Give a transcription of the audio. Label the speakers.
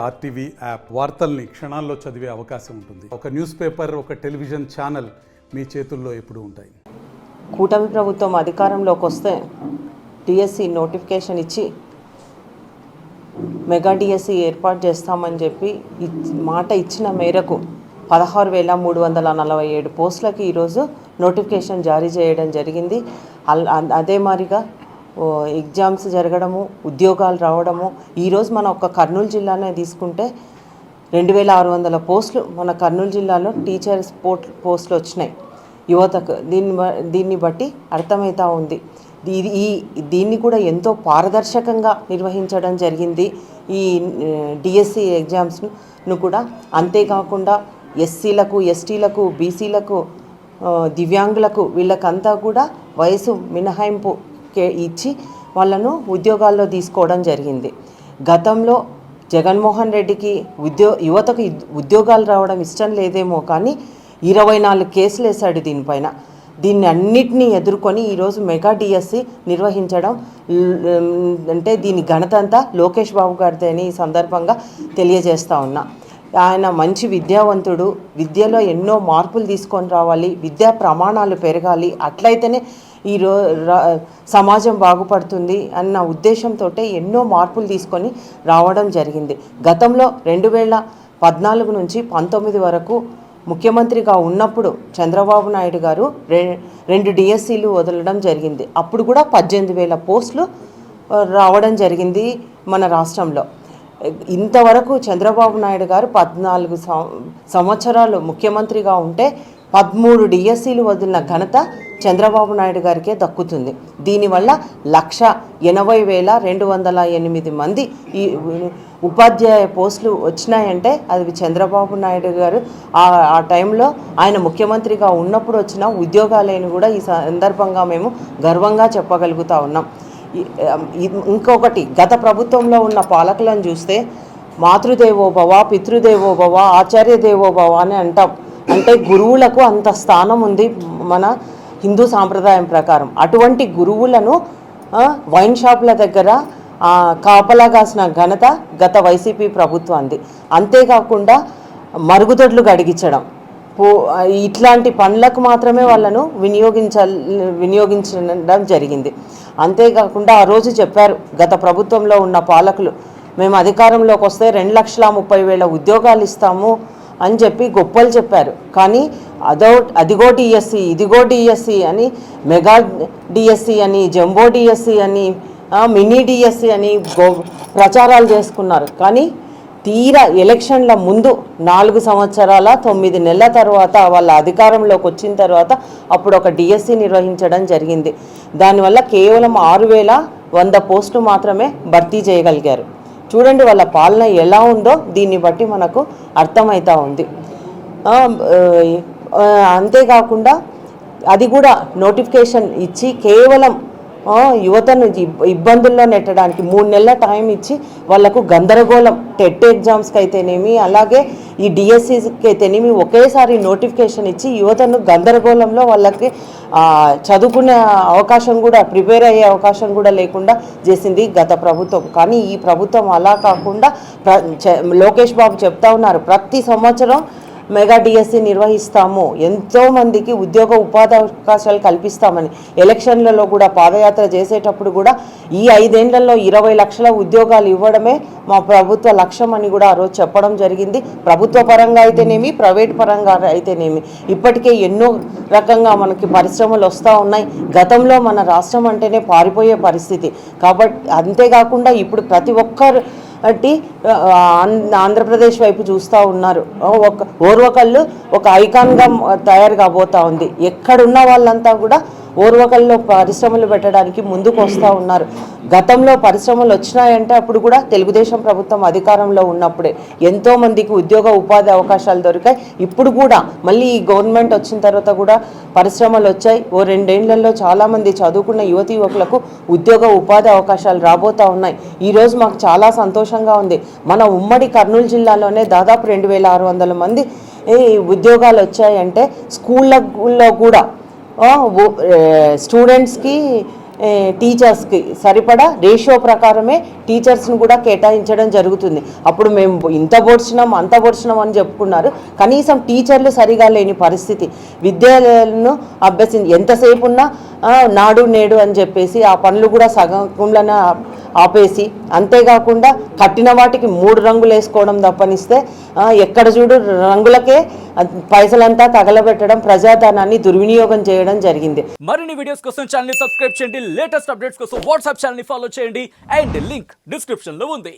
Speaker 1: RTV app వార్తల్ని క్షణాల్లో చదివే అవకాశం ఉంటుంది. ఒక న్యూస్ పేపర్, ఒక టెలివిజన్ ఛానల్ మీ చేతుల్లో ఎప్పుడూ ఉంటాయి.
Speaker 2: కూటమి ప్రభుత్వం అధికారంలోకి వస్తే డిఎస్సి నోటిఫికేషన్ ఇచ్చి మెగా డిఎస్సి ఏర్పాటు చేస్తామని చెప్పి మాట ఇచ్చిన మేరకు 16,347 పోస్టులకి ఈరోజు నోటిఫికేషన్ జారీ చేయడం జరిగింది. అదే మాదిరిగా ఎగ్జామ్స్ జరగడము, ఉద్యోగాలు రావడము. ఈరోజు మన ఒక కర్నూలు జిల్లానే తీసుకుంటే 2,600 పోస్టులు మన కర్నూలు జిల్లాలో టీచర్స్ పోస్టులు వచ్చినాయి యువతకు. దీన్ని బట్టి అర్థమవుతూ ఉంది. దీన్ని కూడా ఎంతో పారదర్శకంగా నిర్వహించడం జరిగింది ఈ డిఎస్సి ఎగ్జామ్స్ను కూడా. అంతేకాకుండా ఎస్సీలకు, ఎస్టీలకు, బీసీలకు, దివ్యాంగులకు వీళ్ళకంతా కూడా వయసు మినహాయింపు ఇచ్చి వాళ్ళను ఉద్యోగాల్లో తీసుకోవడం జరిగింది. గతంలో జగన్మోహన్ రెడ్డికి యువతకు ఉద్యోగాలు రావడం ఇష్టం లేదేమో కానీ 24 కేసులు వేశాడు దీనిపైన. దీన్ని అన్నిటినీ ఎదుర్కొని ఈరోజు మెగా డిఎస్సి నిర్వహించడం అంటే దీని ఘనత అంతా లోకేష్ బాబు గారిదే అని ఈ సందర్భంగా తెలియజేస్తూ ఉన్నా. ఆయన మంచి విద్యావంతుడు, విద్యలో ఎన్నో మార్పులు తీసుకొని రావాలి, విద్యా ప్రమాణాలు పెరగాలి, అట్లయితేనే సమాజం బాగుపడుతుంది అన్న ఉద్దేశంతో ఎన్నో మార్పులు తీసుకొని రావడం జరిగింది. గతంలో 2014 నుంచి 19 వరకు ముఖ్యమంత్రిగా ఉన్నప్పుడు చంద్రబాబు నాయుడు గారు 2 డిఎస్సీలు వదలడం జరిగింది. అప్పుడు కూడా 18,000 పోస్టులు రావడం జరిగింది మన రాష్ట్రంలో. ఇంతవరకు చంద్రబాబు నాయుడు గారు 14 సంవత్సరాలు ముఖ్యమంత్రిగా ఉంటే 13 డిఎస్సీలు వదిలిన ఘనత చంద్రబాబు నాయుడు గారికే దక్కుతుంది. దీనివల్ల 1,80,208 మంది ఈ ఉపాధ్యాయ పోస్టులు వచ్చినాయంటే అది చంద్రబాబు నాయుడు గారు ఆ టైంలో ఆయన ముఖ్యమంత్రిగా ఉన్నప్పుడు వచ్చిన ఉద్యోగాలని కూడా ఈ సందర్భంగా మేము గర్వంగా చెప్పగలుగుతూ ఉన్నాం. ఇంకొకటి, గత ప్రభుత్వంలో ఉన్న పాలకులను చూస్తే మాతృదేవోభవ, పితృదేవోభవ, ఆచార్యదేవోభవ అని అంటాం. అంటే గురువులకు అంత స్థానం ఉంది మన హిందూ సాంప్రదాయం ప్రకారం. అటువంటి గురువులను వైన్ షాపుల దగ్గర కాపలా కాసిన ఘనత గత వైసీపీ ప్రభుత్వానికి. అంతేకాకుండా మరుగుదొడ్లు గడిగించడం, ఇట్లాంటి పనులకు మాత్రమే వాళ్ళను వినియోగించడం జరిగింది. అంతేకాకుండా ఆ రోజు చెప్పారు గత ప్రభుత్వంలో ఉన్న పాలకులు, మేము అధికారంలోకి వస్తే 2,30,000 ఉద్యోగాలు ఇస్తాము అని చెప్పి గొప్పలు చెప్పారు. కానీ అదిగో డిఎస్సి, ఇదిగో డిఎస్సి అని, మెగా డిఎస్సి అని, జంబో డిఎస్సి అని, మినీ డిఎస్సి అని ప్రచారాలు చేసుకున్నారు. కానీ తీరా ఎలక్షన్ల ముందు 4 సంవత్సరాల 9 నెలల తర్వాత వాళ్ళ అధికారంలోకి వచ్చిన తర్వాత అప్పుడు ఒక డిఎస్సి నిర్వహించడం జరిగింది. దానివల్ల కేవలం 6,100 పోస్టులు మాత్రమే భర్తీ చేయగలిగారు. చూడండి వాళ్ళ పాలన ఎలా ఉందో దీన్ని బట్టి మనకు అర్థమవుతూ ఉంది. అంతేకాకుండా అది కూడా నోటిఫికేషన్ ఇచ్చి కేవలం యువతను ఇబ్బందుల్లో నెట్టడానికి 3 నెలల టైం ఇచ్చి వాళ్లకు గందరగోళం, టెట్ ఎగ్జామ్స్కి అయితేనేమి అలాగే ఈ డిఎస్సికి అయితేనేమి ఒకేసారి నోటిఫికేషన్ ఇచ్చి యువతను గందరగోళంలో వాళ్ళకి చదువుకునే అవకాశం కూడా, ప్రిపేర్ అయ్యే అవకాశం కూడా లేకుండా చేసింది గత ప్రభుత్వం. కానీ ఈ ప్రభుత్వం అలా కాకుండా లోకేష్ బాబు చెప్తా ఉన్నారు, ప్రతి సంవత్సరం మెగా డిఎస్సి నిర్వహిస్తాము, ఎంతోమందికి ఉద్యోగ ఉపాధి అవకాశాలు కల్పిస్తామని ఎలక్షన్లలో కూడా పాదయాత్ర చేసేటప్పుడు కూడా ఈ 5 ఏళ్లలో 20 లక్షల ఉద్యోగాలు ఇవ్వడమే మా ప్రభుత్వ లక్ష్యం అని కూడా ఆ రోజు చెప్పడం జరిగింది. ప్రభుత్వ పరంగా అయితేనేమి, ప్రైవేట్ పరంగా అయితేనేమి ఇప్పటికే ఎన్నో రకంగా మనకి పరిశ్రమలు వస్తూ ఉన్నాయి. గతంలో మన రాష్ట్రం అంటేనే పారిపోయే పరిస్థితి. కాబట్టి అంతేకాకుండా ఇప్పుడు ప్రతి ఒక్కరు ఆంధ్రప్రదేశ్ వైపు చూస్తూ ఉన్నారు. ఓర్వకల్లు ఒక ఐకాన్గా తయారు కాబోతూ ఉంది. ఎక్కడున్న వాళ్ళంతా కూడా ఓర్వకల్లో పరిశ్రమలు పెట్టడానికి ముందుకు వస్తూ ఉన్నారు. గతంలో పరిశ్రమలు వచ్చినాయంటే అప్పుడు కూడా తెలుగుదేశం ప్రభుత్వం అధికారంలో ఉన్నప్పుడే ఎంతోమందికి ఉద్యోగ ఉపాధి అవకాశాలు దొరికాయి. ఇప్పుడు కూడా మళ్ళీ ఈ గవర్నమెంట్ వచ్చిన తర్వాత కూడా పరిశ్రమలు వచ్చాయి. 2 ఏళ్లలో చాలామంది చదువుకున్న యువతి యువకులకు ఉద్యోగ ఉపాధి అవకాశాలు రాబోతూ ఉన్నాయి. ఈరోజు మాకు చాలా సంతోషంగా ఉంది. మన ఉమ్మడి కర్నూలు జిల్లాలోనే దాదాపు 2,600 మంది ఉద్యోగాలు వచ్చాయంటే స్కూళ్ళలో కూడా స్టూడెంట్స్కి టీచర్స్కి సరిపడా రేషియో ప్రకారమే టీచర్స్ని కూడా కేటాయించడం జరుగుతుంది. అప్పుడు మేము ఇంత పొడిచినాం అంత పొడిచినాం అని చెప్పుకున్నారు. కనీసం టీచర్లు సరిగా లేని పరిస్థితి. విద్యాలయాలను ఎంతసేపు ఉన్నా నాడు నేడు అని చెప్పేసి ఆ పనులు కూడా సగంలోనే ఆపేసి, అంతేకాకుండా కట్టిన వాటికి 3 రంగులు వేసుకోవడం తప్పనిస్తే ఎక్కడ చూడు రంగులకే పైసలంతా తగలబెట్టడం, ప్రజాధనాన్ని దుర్వినియోగం చేయడం జరిగింది.
Speaker 3: మరిన్ని వీడియోస్ కోసం ఛానల్ ని సబ్స్క్రైబ్ చేయండి, లేటెస్ట్ అప్డేట్స్ కోసం వాట్సాప్ ఛానల్ ని ఫాలో చేయండి అండ్ లింక్ డిస్క్రిప్షన్ లో ఉంది.